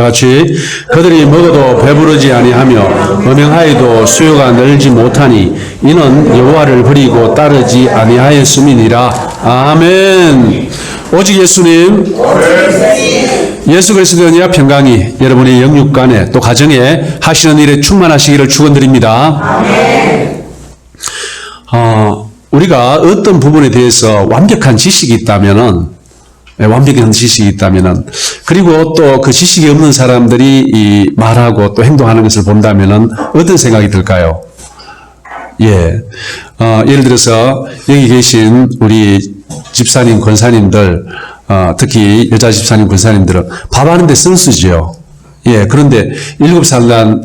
같이 그들이 먹어도 배부르지 아니하며 음행하여도 수요가 늘지 못하니 이는 여호와를 버리고 따르지 아니하였음이니라. 아멘. 오직 예수님, 예수 그리스도의 은혜와 평강이 여러분의 영육간에 또 가정에 하시는 일에 충만하시기를 축원드립니다. 우리가 어떤 부분에 대해서 완벽한 지식이 있다면은 완벽한 지식이 있다면은, 그리고 또 그 지식이 없는 사람들이 말하고 또 행동하는 것을 본다면은 어떤 생각이 들까요? 예를 들어서 여기 계신 우리 집사님, 권사님들, 특히 여자 집사님, 권사님들은 밥 하는데 선수죠. 그런데 7살 난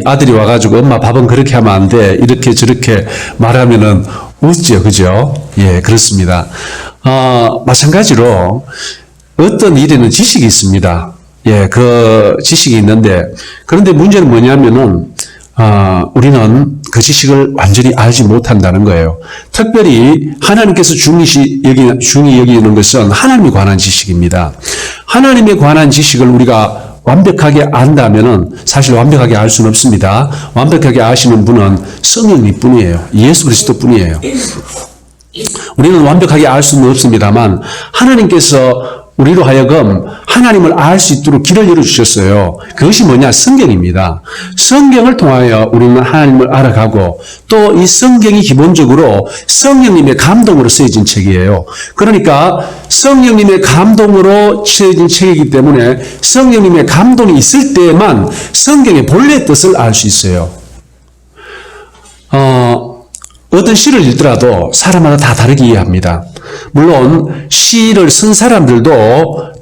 아들이 와가지고 엄마 밥은 그렇게 하면 안 돼. 이렇게 저렇게 말하면은 웃죠. 그죠? 그렇습니다. 마찬가지로 어떤 일에는 지식이 있습니다. 그 지식이 있는데, 그런데 문제는 뭐냐면은, 우리는 그 지식을 완전히 알지 못한다는 거예요. 특별히 하나님께서 중히 여기는 것은 하나님에 관한 지식입니다. 하나님에 관한 지식을 우리가 완벽하게 안다면은 사실 완벽하게 알 수는 없습니다. 완벽하게 아시는 분은 성령님 뿐이에요. 예수 그리스도 뿐이에요. 우리는 완벽하게 알 수는 없습니다만 하나님께서 우리로 하여금 하나님을 알 수 있도록 길을 열어주셨어요. 그것이 뭐냐? 성경입니다. 성경을 통하여 우리는 하나님을 알아가고, 또 이 성경이 기본적으로 성령님의 감동으로 쓰여진 책이에요. 그러니까 성령님의 감동으로 쓰여진 책이기 때문에 성령님의 감동이 있을 때만 성경의 본래 뜻을 알 수 있어요. 어떤 시를 읽더라도 사람마다 다 다르게 이해합니다. 물론 시를 쓴 사람들도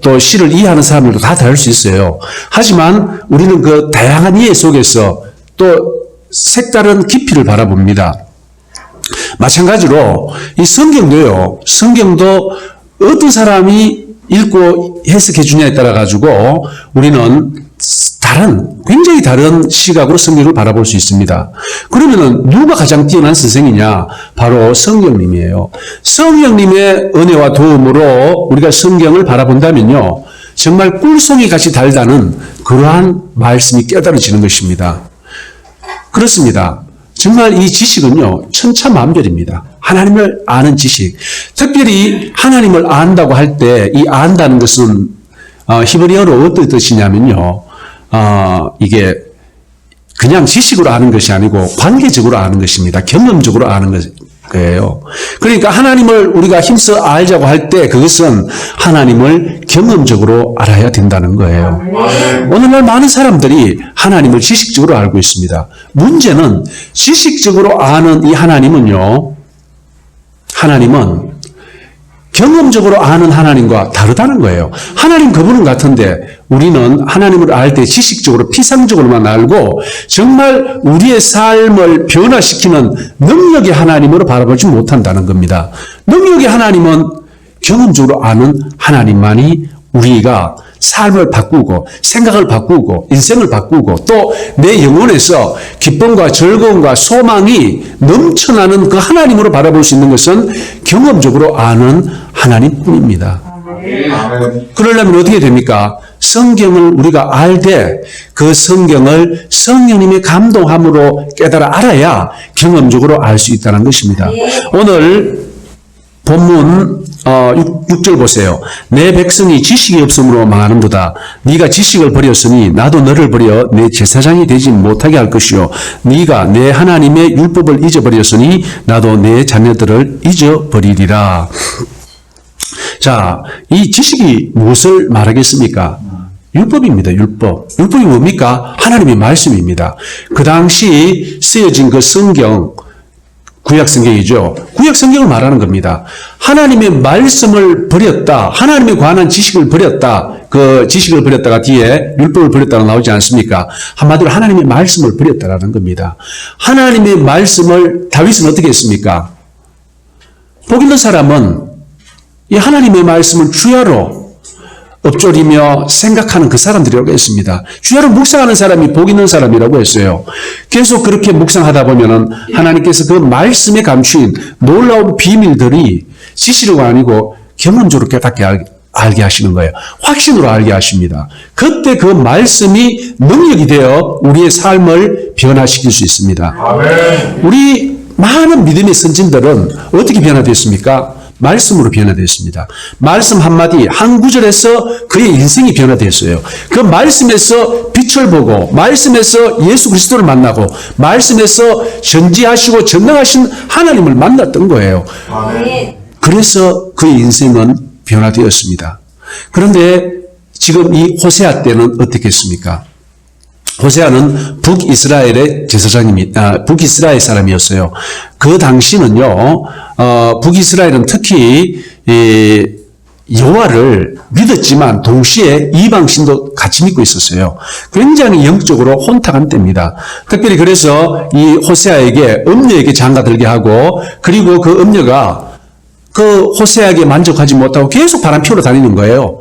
또 시를 이해하는 사람들도 다 다를 수 있어요. 하지만 우리는 그 다양한 이해 속에서 또 색다른 깊이를 바라봅니다. 마찬가지로 이 성경도요. 성경도 어떤 사람이 읽고 해석해 주냐에 따라 가지고 우리는 굉장히 다른 시각으로 성경을 바라볼 수 있습니다. 그러면은 누가 가장 뛰어난 선생이냐? 바로 성령님이에요. 성령님의 은혜와 도움으로 우리가 성경을 바라본다면요, 정말 꿀송이 같이 달다는 그러한 말씀이 깨달아지는 것입니다. 그렇습니다. 정말 이 지식은요, 천차만별입니다. 하나님을 아는 지식. 특별히 하나님을 안다고 할 때 이 안다는 것은 히브리어로 어떤 뜻이냐면요, 이게 그냥 지식으로 아는 것이 아니고 관계적으로 아는 것입니다. 경험적으로 아는 거예요. 그러니까 하나님을 우리가 힘써 알자고 할 때 그것은 하나님을 경험적으로 알아야 된다는 거예요. 오늘날 많은 사람들이 하나님을 지식적으로 알고 있습니다. 문제는 지식적으로 아는 이 하나님은 경험적으로 아는 하나님과 다르다는 거예요. 하나님 그분은 같은데 우리는 하나님을 알 때 지식적으로 피상적으로만 알고 정말 우리의 삶을 변화시키는 능력의 하나님으로 바라보지 못한다는 겁니다. 능력의 하나님은 경험적으로 아는 하나님만이 우리가 삶을 바꾸고 생각을 바꾸고 인생을 바꾸고 또 내 영혼에서 기쁨과 즐거움과 소망이 넘쳐나는 그 하나님으로 바라볼 수 있는 것은 경험적으로 아는 하나님뿐입니다. 그러려면 어떻게 됩니까? 성경을 우리가 알 때 그 성경을 성령님의 감동함으로 깨달아 알아야 경험적으로 알 수 있다는 것입니다. 오늘 본문 6절 보세요. 내 백성이 지식이 없음으로 망하는도다. 네가 지식을 버렸으니 나도 너를 버려 내 제사장이 되지 못하게 할 것이요 네가 내 하나님의 율법을 잊어버렸으니 나도 내 자녀들을 잊어버리리라. 자, 이 지식이 무엇을 말하겠습니까? 율법입니다. 율법. 율법이 뭡니까? 하나님의 말씀입니다. 그 당시 쓰여진 그 성경, 구약성경이죠. 구약성경을 말하는 겁니다. 하나님의 말씀을 버렸다. 하나님에 관한 지식을 버렸다. 그 지식을 버렸다가 뒤에 율법을 버렸다가 나오지 않습니까? 한마디로 하나님의 말씀을 버렸다라는 겁니다. 하나님의 말씀을 다윗은 어떻게 했습니까? 복 있는 사람은 이 하나님의 말씀을 주야로 엎조리며 생각하는 그 사람들이라고 했습니다. 주야로 묵상하는 사람이 복 있는 사람이라고 했어요. 계속 그렇게 묵상하다 보면은 하나님께서 그 말씀에 감추인 놀라운 비밀들이 지식이 아니고 경험적으로 깨닫게 알게 하시는 거예요. 확신으로 알게 하십니다. 그때 그 말씀이 능력이 되어 우리의 삶을 변화시킬 수 있습니다. 아멘. 우리 많은 믿음의 선진들은 어떻게 변화됐습니까? 말씀으로 변화됐습니다. 말씀 한마디, 한 구절에서 그의 인생이 변화됐어요. 그 말씀에서 빛을 보고, 말씀에서 예수 그리스도를 만나고, 말씀에서 전지하시고 전능하신 하나님을 만났던 거예요. 아멘. 그래서 그의 인생은 변화되었습니다. 그런데 지금 이 호세아 때는 어떻게 했습니까? 호세아는 북이스라엘의 북이스라엘 사람이었어요. 그 당시는요, 북이스라엘은 특히, 여호와를 믿었지만 동시에 이방신도 같이 믿고 있었어요. 굉장히 영적으로 혼탁한 때입니다. 특별히 그래서 이 호세아에게 음녀에게 장가들게 하고, 그리고 그 음녀가 그 호세아에게 만족하지 못하고 계속 바람 피우러 다니는 거예요.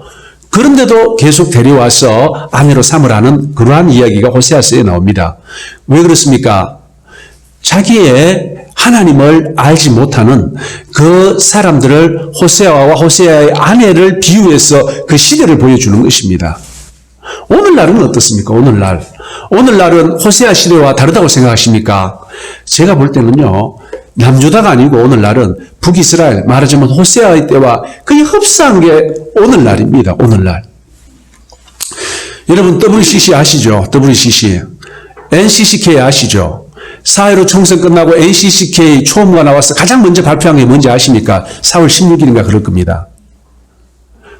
그런데도 계속 데려와서 아내로 삼으라는 그러한 이야기가 호세아서에 나옵니다. 왜 그렇습니까? 자기의 하나님을 알지 못하는 그 사람들을 호세아와 호세아의 아내를 비유해서 그 시대를 보여주는 것입니다. 오늘날은 어떻습니까? 오늘날은 호세아 시대와 다르다고 생각하십니까? 제가 볼 때는요, 남유다가 아니고 오늘날은 북이스라엘, 말하자면 호세아의 때와 거의 흡사한 게 오늘날입니다. 오늘날. 여러분 WCC 아시죠? WCC. NCCK 아시죠? 4.15 총선 끝나고 NCCK 초무가 나와서 가장 먼저 발표한 게 뭔지 아십니까? 4월 16일인가 그럴 겁니다.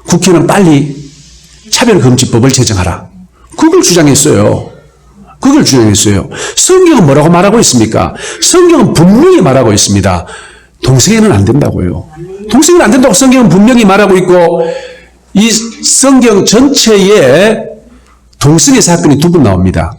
국회는 빨리 차별금지법을 제정하라. 그걸 주장했어요. 성경은 뭐라고 말하고 있습니까? 성경은 분명히 말하고 있습니다. 동성애는 안 된다고요. 동성애는 안 된다고 성경은 분명히 말하고 있고, 이 성경 전체에 동성애 사건이 2번 나옵니다.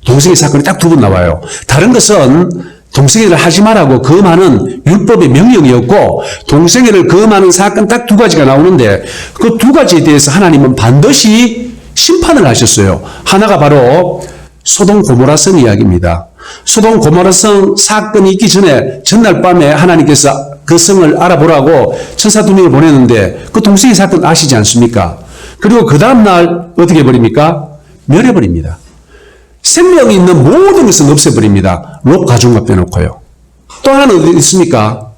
동성애 사건이 딱 2번 나와요. 다른 것은 동성애를 하지 말라고 금하는 율법의 명령이었고, 동성애를 금하는 사건 딱 2가지가 나오는데, 그 2가지에 대해서 하나님은 반드시 심판을 하셨어요. 하나가 바로 소돔 고모라성 이야기입니다. 소돔 고모라성 사건이 있기 전에 전날 밤에 하나님께서 그 성을 알아보라고 천사 2명을 보냈는데, 그 동성애 사건 아시지 않습니까? 그리고 그 다음날 어떻게 해버립니까? 멸해버립니다. 생명이 있는 모든 것을 없애버립니다. 롯 가족만 빼놓고요. 또 하나는 어디 있습니까?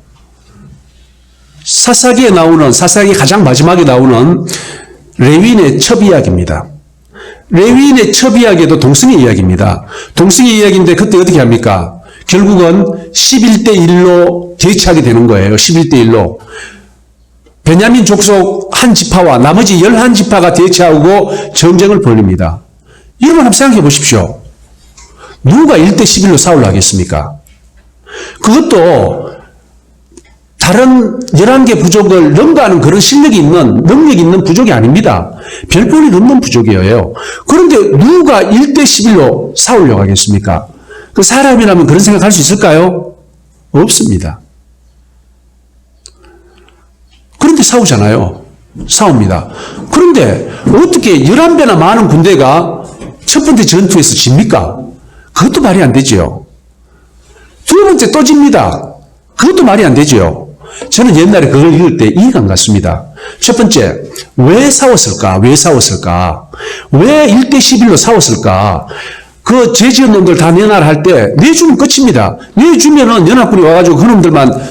사사기에 나오는, 사사기 가장 마지막에 나오는 레위인의 첩 이야기입니다. 레위인의 첩 이야기도 동성애 이야기입니다. 동성애 이야기인데 그때 어떻게 합니까? 결국은 11대 1로 대치하게 되는 거예요. 11대 1로. 베냐민 족속 한 지파와 나머지 11지파가 대치하고 전쟁을 벌립니다. 여러분 한번 생각해 보십시오. 누가 1대 11로 싸우려 하겠습니까? 그것도 다른 11개 부족을 능가하는 그런 실력이 있는, 능력이 있는 부족이 아닙니다. 별볼이 없는 부족이에요. 그런데 누가 1대 11로 싸우려고 하겠습니까? 그 사람이라면 그런 생각할 수 있을까요? 없습니다. 그런데 싸우잖아요. 싸웁니다. 그런데 어떻게 11배나 많은 군대가 첫 번째 전투에서 집니까? 그것도 말이 안 되죠. 두 번째 또 집니다. 그것도 말이 안 되죠. 저는 옛날에 그걸 읽을 때 이해가 안 갔습니다. 첫 번째, 왜 싸웠을까? 왜 1대 11로 싸웠을까? 그 죄지은 놈들 다 내놔할 때 내주면 끝입니다. 내주면은 연합군이 와가지고 그 놈들만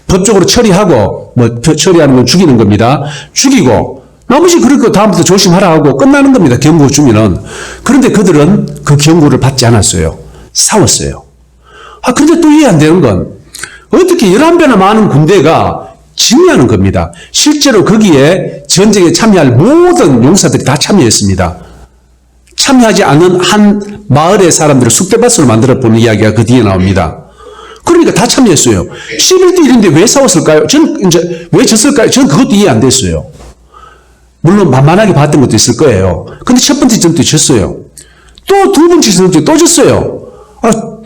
법적으로 처리하고, 처리하는 건 죽이는 겁니다. 죽이고, 나머지 그렇게 다음부터 조심하라 하고 끝나는 겁니다. 경고 주면은. 그런데 그들은 그 경고를 받지 않았어요. 싸웠어요. 그런데 또 이해 안 되는 건 어떻게 11배나 많은 군대가 승리하는 겁니다. 실제로 거기에 전쟁에 참여할 모든 용사들이 다 참여했습니다. 참여하지 않은 한 마을의 사람들을 쑥대밭으로 만들어 보는 이야기가 그 뒤에 나옵니다. 그러니까 다 참여했어요. 11대 1인데 왜 싸웠을까요? 왜 졌을까요? 저는 그것도 이해 안 됐어요. 물론 만만하게 봤던 것도 있을 거예요. 근데 첫 번째 전투에 졌어요. 또 두 번째 전투에 또 졌어요.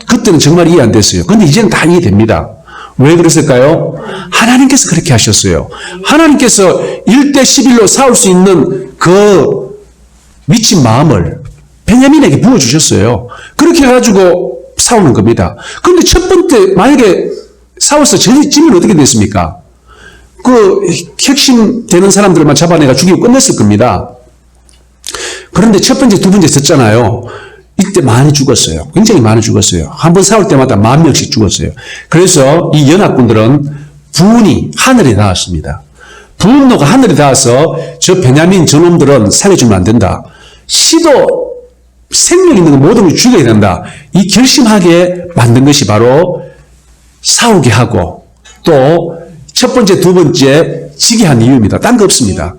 그때는 정말 이해 안 됐어요. 근데 이제는 다 이해됩니다. 왜 그랬을까요? 하나님께서 그렇게 하셨어요. 하나님께서 1대 11로 싸울 수 있는 그 미친 마음을 베냐민에게 부어주셨어요. 그렇게 해가지고 싸우는 겁니다. 그런데 첫 번째 만약에 싸워서 지면 어떻게 됐습니까? 그 핵심 되는 사람들만 잡아내가 죽이고 끝냈을 겁니다. 그런데 첫 번째, 두 번째 썼잖아요. 이때 많이 죽었어요. 굉장히 많이 죽었어요. 한 번 싸울 때마다 10,000명씩 죽었어요. 그래서 이 연합군들은 분이 하늘에 닿았습니다. 분노가 하늘에 닿아서 저 베냐민 저놈들은 살려주면 안 된다. 시도 생명 있는 거 모든 걸 죽여야 된다. 이 결심하게 만든 것이 바로 싸우게 하고 또 첫 번째, 두 번째 지게 한 이유입니다. 딴 거 없습니다.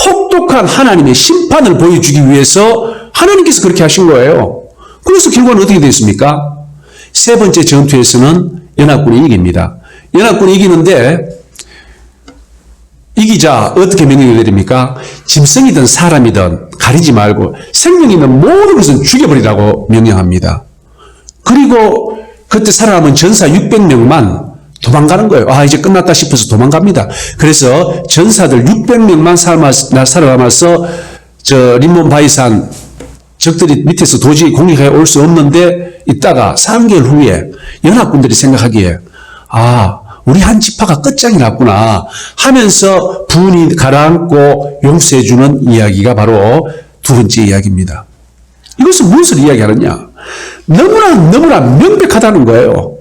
혹독한 하나님의 심판을 보여주기 위해서 하나님께서 그렇게 하신 거예요. 그래서 결과는 어떻게 되었습니까? 세 번째 전투에서는 연합군이 이깁니다. 연합군이 이기는데 이기자 어떻게 명령을 내립니까? 짐승이든 사람이든 가리지 말고 생명 있는 모든 것은 죽여버리라고 명령합니다. 그리고 그때 살아남은 전사 600명만 도망가는 거예요. 아, 이제 끝났다 싶어서 도망갑니다. 그래서 전사들 600명만 살아남아서 저 림몬 바이산 적들이 밑에서 도저히 공격해 올 수 없는데 있다가 3개월 후에 연합군들이 생각하기에 아, 우리 한 지파가 끝장이 났구나 하면서 분이 가라앉고 용서해주는 이야기가 바로 두 번째 이야기입니다. 이것은 무엇을 이야기하느냐? 너무나 명백하다는 거예요.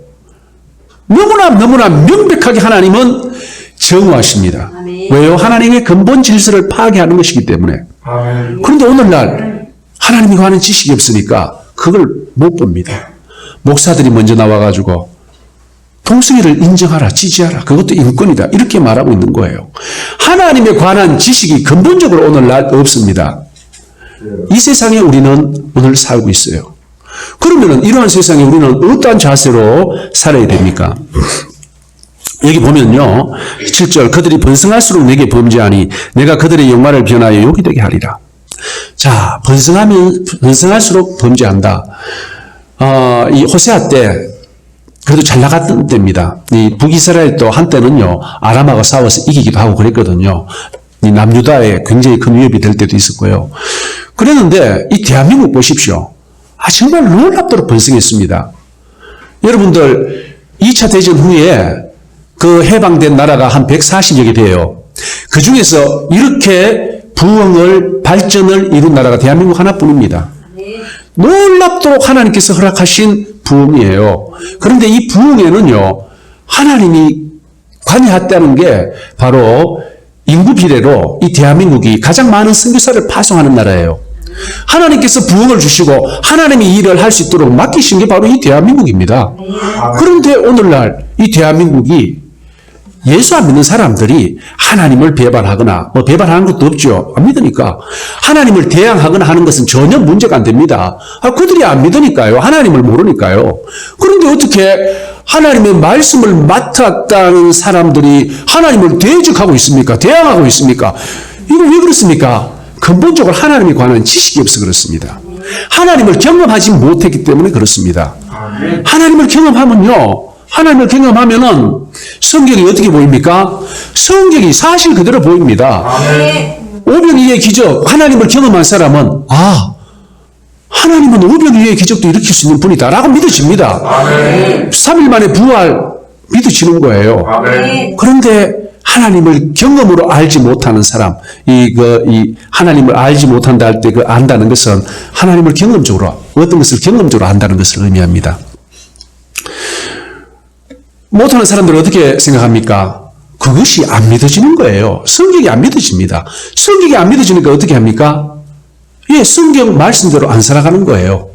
너무나 명백하게 하나님은 정화하십니다. 왜요? 하나님의 근본 질서를 파괴하는 것이기 때문에. 그런데 오늘날 하나님이 관한 지식이 없으니까 그걸 못 봅니다. 목사들이 먼저 나와가지고 동성애를 인정하라, 지지하라. 그것도 인권이다. 이렇게 말하고 있는 거예요. 하나님에 관한 지식이 근본적으로 오늘날 없습니다. 이 세상에 우리는 오늘 살고 있어요. 그러면은 이러한 세상에 우리는 어떠한 자세로 살아야 됩니까? 여기 보면요. 7절 그들이 번성할수록 내게 범죄하니 내가 그들의 영광을 변하여 욕이 되게 하리라. 자, 번성할수록 범죄한다. 이 호세아 때 그래도 잘 나갔던 때입니다. 이 북이스라엘도 한때는요. 아람하고 싸워서 이기기도 하고 그랬거든요. 이 남유다에 굉장히 큰 위협이 될 때도 있었고요. 그랬는데 이 대한민국 보십시오. 아, 정말 놀랍도록 번성했습니다. 여러분들 2차 대전 후에 그 해방된 나라가 한 140여 개 돼요. 그 중에서 이렇게 부흥을 발전을 이룬 나라가 대한민국 하나뿐입니다. 놀랍도록 하나님께서 허락하신 부흥이에요. 그런데 이 부흥에는요. 하나님이 관여했다는 게 바로 인구 비례로 이 대한민국이 가장 많은 선교사를 파송하는 나라예요. 하나님께서 부흥을 주시고 하나님이 일을 할 수 있도록 맡기신 게 바로 이 대한민국입니다. 그런데 오늘날 이 대한민국이 예수 안 믿는 사람들이 하나님을 배반하거나 뭐 배반하는 것도 없죠. 안 믿으니까. 하나님을 대항하거나 하는 것은 전혀 문제가 안 됩니다. 그들이 안 믿으니까요. 하나님을 모르니까요. 그런데 어떻게 하나님의 말씀을 맡았다는 사람들이 하나님을 대적하고 있습니까? 대항하고 있습니까? 이거 왜 그렇습니까? 근본적으로 하나님에 관한 지식이 없어 그렇습니다. 하나님을 경험하지 못했기 때문에 그렇습니다. 하나님을 경험하면은 성경이 어떻게 보입니까? 성경이 사실 그대로 보입니다. 오병이의 기적, 하나님을 경험한 사람은 하나님은 오병이의 기적도 일으킬 수 있는 분이다 라고 믿어집니다. 3일 만에 부활 믿어지는 거예요. 그런데 하나님을 경험으로 알지 못하는 사람, 하나님을 알지 못한다 할 때 그 안다는 것은 하나님을 경험적으로, 어떤 것을 경험적으로 안다는 것을 의미합니다. 못하는 사람들은 어떻게 생각합니까? 그것이 안 믿어지는 거예요. 성경이 안 믿어집니다. 성경이 안 믿어지니까 어떻게 합니까? 성경 말씀대로 안 살아가는 거예요.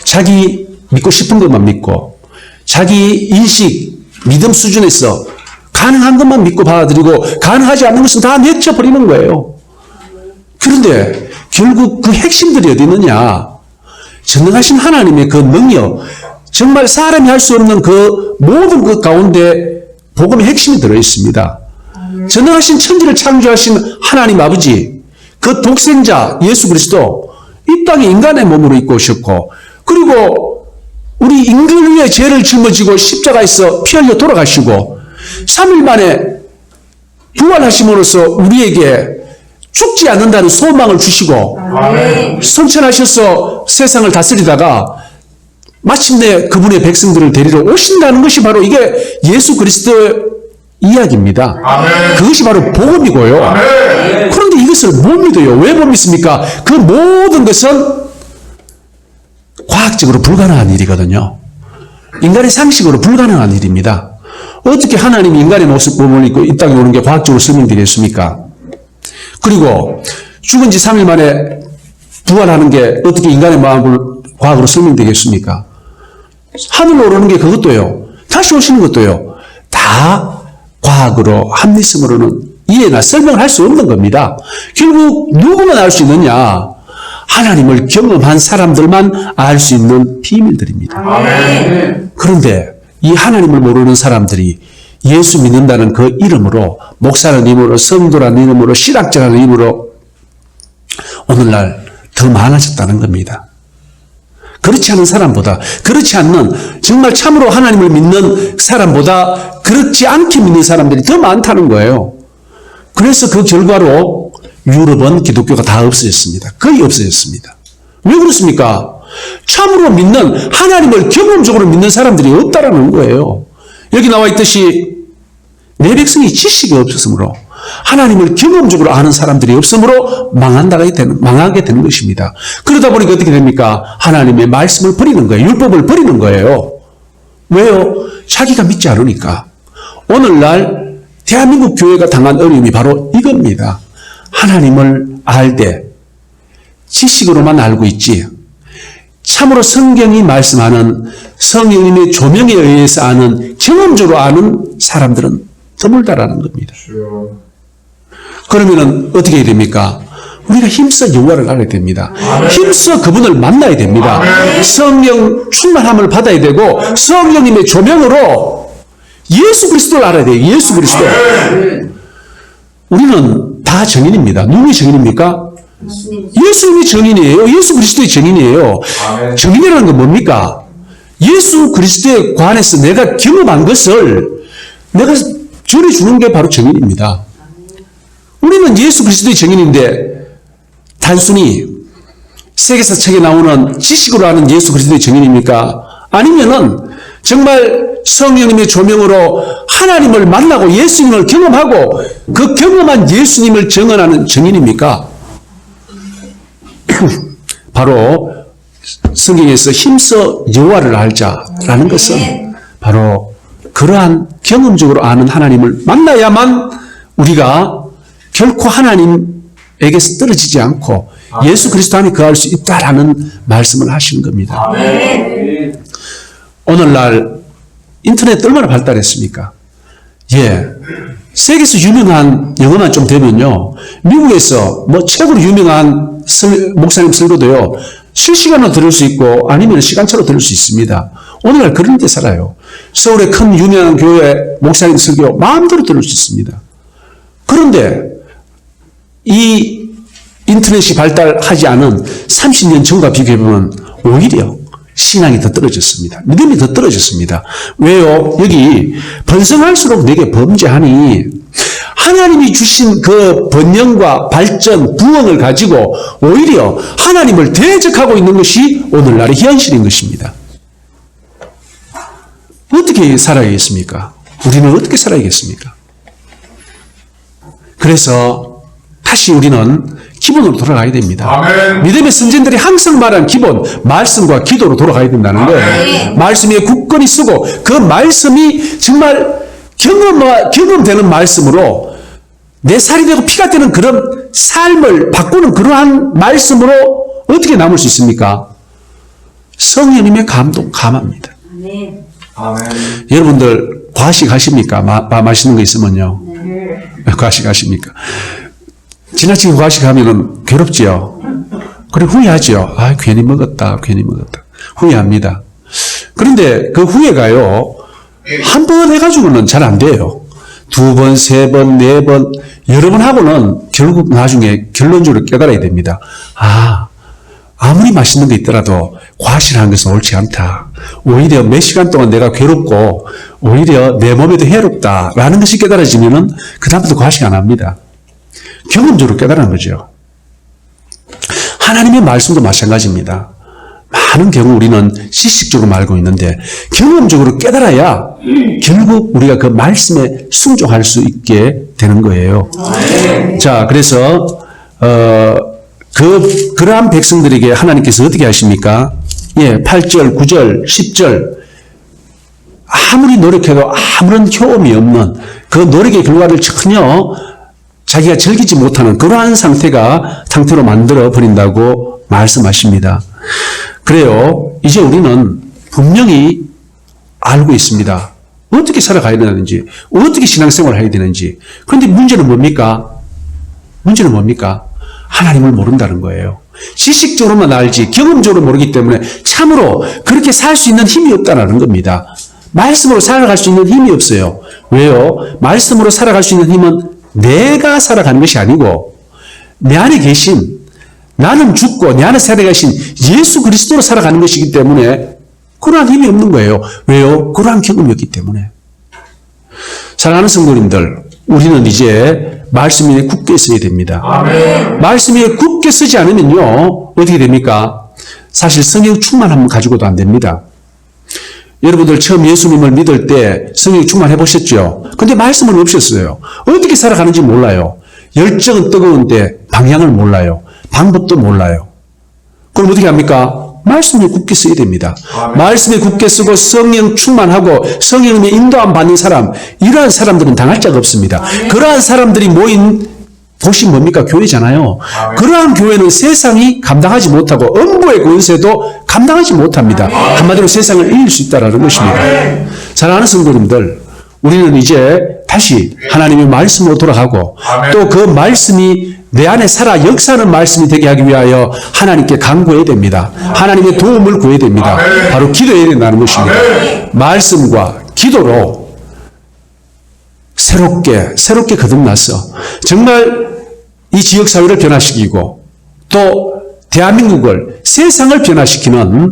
자기 믿고 싶은 것만 믿고, 자기 인식, 믿음 수준에서 가능한 것만 믿고 받아들이고 가능하지 않는 것은 다 내쳐버리는 거예요. 그런데 결국 그 핵심들이 어디 있느냐? 전능하신 하나님의 그 능력, 정말 사람이 할 수 없는 그 모든 것 가운데 복음의 핵심이 들어있습니다. 전능하신 천지를 창조하신 하나님 아버지, 그 독생자 예수 그리스도 이 땅에 인간의 몸으로 입고 오셨고, 그리고 우리 인간 위에 죄를 짊어지고 십자가에서 피 흘려 돌아가시고 3일 만에 부활하심으로써 우리에게 죽지 않는다는 소망을 주시고 성천하셔서 세상을 다스리다가 마침내 그분의 백성들을 데리러 오신다는 것이 바로 이게 예수 그리스도의 이야기입니다. 아멘. 그것이 바로 복음이고요. 아멘. 그런데 이것을 못 믿어요. 왜 못 믿습니까? 그 모든 것은 과학적으로 불가능한 일이거든요. 인간의 상식으로 불가능한 일입니다. 어떻게 하나님이 인간의 모습 몸을 입고 이 땅에 오는 게 과학적으로 설명되겠습니까? 그리고 죽은 지 3일 만에 부활하는 게 어떻게 인간의 마음을 과학으로 설명되겠습니까? 하늘로 오르는 게 그것도요. 다시 오시는 것도요. 다 과학으로 합리성으로는 이해나 설명을 할 수 없는 겁니다. 결국 누구만 알 수 있느냐? 하나님을 경험한 사람들만 알 수 있는 비밀들입니다. 아멘. 그런데 이 하나님을 모르는 사람들이 예수 믿는다는 그 이름으로, 목사라는 이름으로, 성도라는 이름으로, 신학자라는 이름으로 오늘날 더 많아졌다는 겁니다. 그렇지 않은 사람보다, 그렇지 않는 정말 참으로 하나님을 믿는 사람보다 그렇지 않게 믿는 사람들이 더 많다는 거예요. 그래서 그 결과로 유럽은 기독교가 다 없어졌습니다. 거의 없어졌습니다. 왜 그렇습니까? 참으로 믿는, 하나님을 경험적으로 믿는 사람들이 없다라는 거예요. 여기 나와 있듯이 내 백성이 지식이 없었으므로, 하나님을 경험적으로 아는 사람들이 없으므로 망하게 되는 것입니다. 그러다 보니까 어떻게 됩니까? 하나님의 말씀을 버리는 거예요. 율법을 버리는 거예요. 왜요? 자기가 믿지 않으니까. 오늘날 대한민국 교회가 당한 어려움이 바로 이겁니다. 하나님을 알 때 지식으로만 알고 있지, 참으로 성경이 말씀하는 성령님의 조명에 의해서 아는, 경험적으로 아는 사람들은 드물다라는 겁니다. 그러면은 어떻게 해야 됩니까? 우리가 힘써 여호와를 알아야 됩니다. 힘써 그분을 만나야 됩니다. 성령 충만함을 받아야 되고, 성령님의 조명으로 예수 그리스도를 알아야 돼요. 예수 그리스도. 우리는 다 정인입니다. 누구의 정인입니까? 예수님이 정인이에요. 예수 그리스도의 정인이에요. 정인이라는 건 뭡니까? 예수 그리스도에 관해서 내가 경험한 것을 내가 전해주는 게 바로 정인입니다. 우리는 예수 그리스도의 정인인데, 단순히 세계사 책에 나오는 지식으로 아는 예수 그리스도의 정인입니까? 아니면은 정말 성령님의 조명으로 하나님을 만나고 예수님을 경험하고 그 경험한 예수님을 증언하는 정인입니까? 바로 성경에서 힘써 여호와를 알자라는 것은 바로 그러한 경험적으로 아는 하나님을 만나야만 우리가 결코 하나님에게서 떨어지지 않고 예수 그리스도 안에 거할 수 있다라는 말씀을 하시는 겁니다. 오늘날 인터넷 얼마나 발달했습니까? 예. 세계에서 유명한 영어만 좀 되면요, 미국에서 뭐 최고로 유명한 목사님 설교도요, 실시간으로 들을 수 있고 아니면 시간차로 들을 수 있습니다. 오늘날 그런 데 살아요. 서울의 큰 유명한 교회 목사님 설교 마음대로 들을 수 있습니다. 그런데 이 인터넷이 발달하지 않은 30년 전과 비교해보면 오히려 신앙이 더 떨어졌습니다. 믿음이 더 떨어졌습니다. 왜요? 여기 번성할수록 내게 범죄하니, 하나님이 주신 그 번영과 발전, 부흥을 가지고 오히려 하나님을 대적하고 있는 것이 오늘날의 현실인 것입니다. 어떻게 살아야겠습니까? 우리는 어떻게 살아야겠습니까? 그래서 다시 우리는 기본으로 돌아가야 됩니다. 아멘. 믿음의 선진들이 항상 말한 기본, 말씀과 기도로 돌아가야 된다는 거예요. 말씀 위에 굳건히 쓰고 그 말씀이 정말 경험되는 말씀으로 내 살이 되고 피가 되는 그런 삶을 바꾸는 그러한 말씀으로 어떻게 남을 수 있습니까? 성령님의 감합니다. 아멘. 아멘. 여러분들 과식하십니까? 맛있는 거 있으면요. 과식하십니까? 지나치게 과식하면은 괴롭지요. 그리고 후회하지요. 아, 괜히 먹었다. 후회합니다. 그런데 그 후회가요, 한 번 해가지고는 잘 안 돼요. 2번, 3번, 4번, 여러 번 하고는 결국 나중에 결론적으로 깨달아야 됩니다. 아, 아무리 맛있는 거 있더라도 과실하는 것은 옳지 않다. 오히려 몇 시간 동안 내가 괴롭고 오히려 내 몸에도 해롭다라는 것이 깨달아지면은 그다음부터 과식 안 합니다. 경험적으로 깨달은 거죠. 하나님의 말씀도 마찬가지입니다. 많은 경우 우리는 지식적으로 알고 있는데 경험적으로 깨달아야 결국 우리가 그 말씀에 순종할 수 있게 되는 거예요. 자, 그래서 그러한 백성들에게 하나님께서 어떻게 하십니까? 예, 8절, 9절, 10절 아무리 노력해도 아무런 효험이 없는 그 노력의 결과를 전혀 자기가 즐기지 못하는 그러한 상태로 만들어 버린다고 말씀하십니다. 그래요. 이제 우리는 분명히 알고 있습니다. 어떻게 살아가야 되는지, 어떻게 신앙생활을 해야 되는지. 그런데 문제는 뭡니까? 하나님을 모른다는 거예요. 지식적으로만 알지 경험적으로 모르기 때문에 참으로 그렇게 살 수 있는 힘이 없다는 겁니다. 말씀으로 살아갈 수 있는 힘이 없어요. 왜요? 말씀으로 살아갈 수 있는 힘은 내가 살아가는 것이 아니고 내 안에 계신, 나는 죽고 내 안에 살아가신 예수 그리스도로 살아가는 것이기 때문에 그러한 힘이 없는 거예요. 왜요? 그러한 경험이 없기 때문에. 사랑하는 성도님들, 우리는 이제 말씀 위에 굳게 서야 됩니다. 아멘. 말씀 위에 굳게 서지 않으면요, 어떻게 됩니까? 사실 성령 충만함 가지고도 안 됩니다. 여러분들 처음 예수님을 믿을 때 성령 충만해 보셨죠? 근데 말씀은 없었어요. 어떻게 살아가는지 몰라요. 열정은 뜨거운데 방향을 몰라요. 방법도 몰라요. 그럼 어떻게 합니까? 말씀에 굳게 써야 됩니다. 아멘. 말씀에 굳게 쓰고 성령 충만하고 성령의 인도함 받는 사람, 이러한 사람들은 당할 자가 없습니다. 아멘. 그러한 사람들이 모인 곳이 뭡니까? 교회잖아요. 아멘. 그러한 교회는 세상이 감당하지 못하고 음부의 권세도 감당하지 못합니다. 아멘. 한마디로 세상을 이길 수 있다는 것입니다. 아멘. 사랑하는 성도님들, 우리는 이제 다시 하나님의 말씀으로 돌아가고 또 그 말씀이 내 안에 살아 역사하는 말씀이 되게 하기 위하여 하나님께 간구해야 됩니다. 하나님의 도움을 구해야 됩니다. 바로 기도해야 된다는 것입니다. 말씀과 기도로 새롭게 거듭나서 정말 이 지역사회를 변화시키고 또 대한민국을, 세상을 변화시키는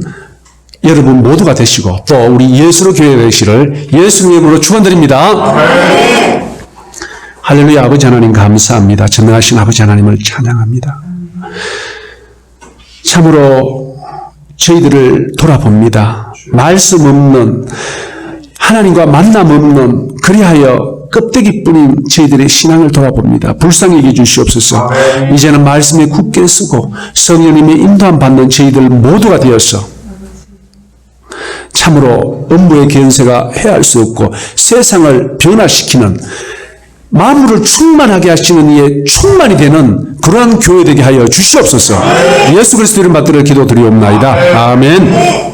여러분 모두가 되시고 또 우리 예수로 교회 되시를 예수님의 이름으로 축원드립니다. 아멘. 할렐루야. 아버지 하나님 감사합니다. 전능하신 아버지 하나님을 찬양합니다. 참으로 저희들을 돌아봅니다. 말씀 없는, 하나님과 만남 없는, 그리하여 껍데기뿐인 저희들의 신앙을 돌아봅니다. 불쌍히 여겨 주시옵소서. 아멘. 이제는 말씀에 굳게 쓰고 성령님의 인도함 받는 저희들 모두가 되어서 참으로 음부의 권세가 해할 수 없고 세상을 변화시키는, 만물을 충만하게 하시는 이에 충만이 되는 그러한 교회 되게 하여 주시옵소서. 예수 그리스도 이름 받들어 기도드리옵나이다. 아멘.